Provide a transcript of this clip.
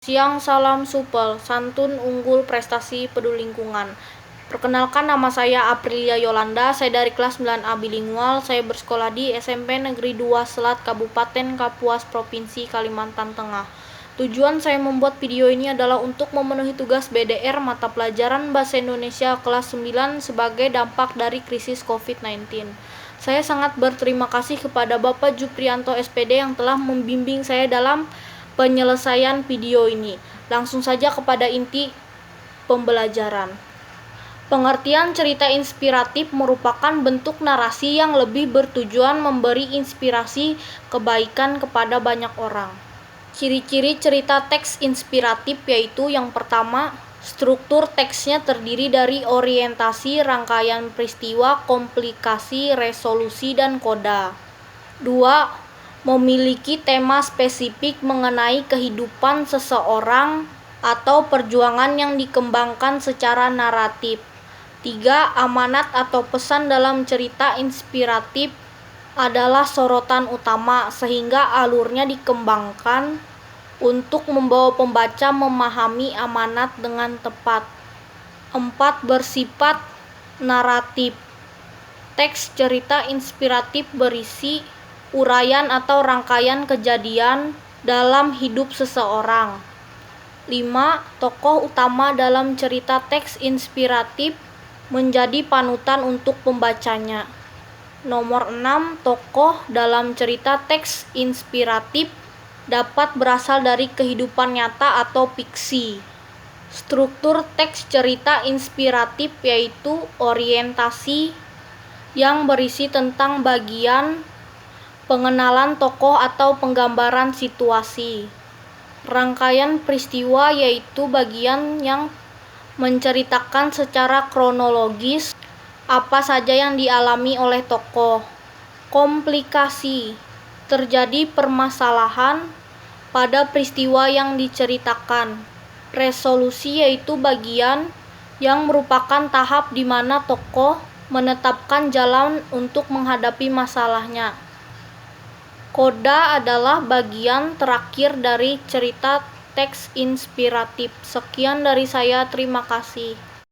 Siang, salam supel, santun unggul prestasi peduli lingkungan. Perkenalkan, nama saya Aprilia Yolanda, saya dari kelas 9A bilingual, saya bersekolah di SMP Negeri 2 Selat, Kabupaten Kapuas, Provinsi Kalimantan Tengah. Tujuan saya membuat video ini adalah untuk memenuhi tugas BDR mata pelajaran Bahasa Indonesia kelas 9 sebagai dampak dari krisis COVID-19. Saya sangat berterima kasih kepada Bapak Juprianto SPD yang telah membimbing saya dalam penyelesaian video ini. Langsung saja kepada inti pembelajaran. Pengertian cerita inspiratif merupakan bentuk narasi yang lebih bertujuan memberi inspirasi kebaikan kepada banyak orang. Ciri-ciri cerita teks inspiratif yaitu yang pertama, struktur teksnya terdiri dari orientasi, rangkaian peristiwa, komplikasi, resolusi, dan koda. 2. Memiliki tema spesifik mengenai kehidupan seseorang atau perjuangan yang dikembangkan secara naratif. 3. Amanat atau pesan dalam cerita inspiratif adalah sorotan utama sehingga alurnya dikembangkan untuk membawa pembaca memahami amanat dengan tepat. 4. Bersifat naratif. Teks cerita inspiratif berisi uraian atau rangkaian kejadian dalam hidup seseorang. 5. Tokoh utama dalam cerita teks inspiratif menjadi panutan untuk pembacanya. Nomor 6. Tokoh dalam cerita teks inspiratif dapat berasal dari kehidupan nyata atau fiksi. Struktur teks cerita inspiratif yaitu orientasi yang berisi tentang bagian pengenalan tokoh atau penggambaran situasi. Rangkaian peristiwa yaitu bagian yang menceritakan secara kronologis apa saja yang dialami oleh tokoh. Komplikasi. Terjadi permasalahan pada peristiwa yang diceritakan. Resolusi yaitu bagian yang merupakan tahap di mana tokoh menetapkan jalan untuk menghadapi masalahnya. Koda adalah bagian terakhir dari cerita teks inspiratif. Sekian dari saya, terima kasih.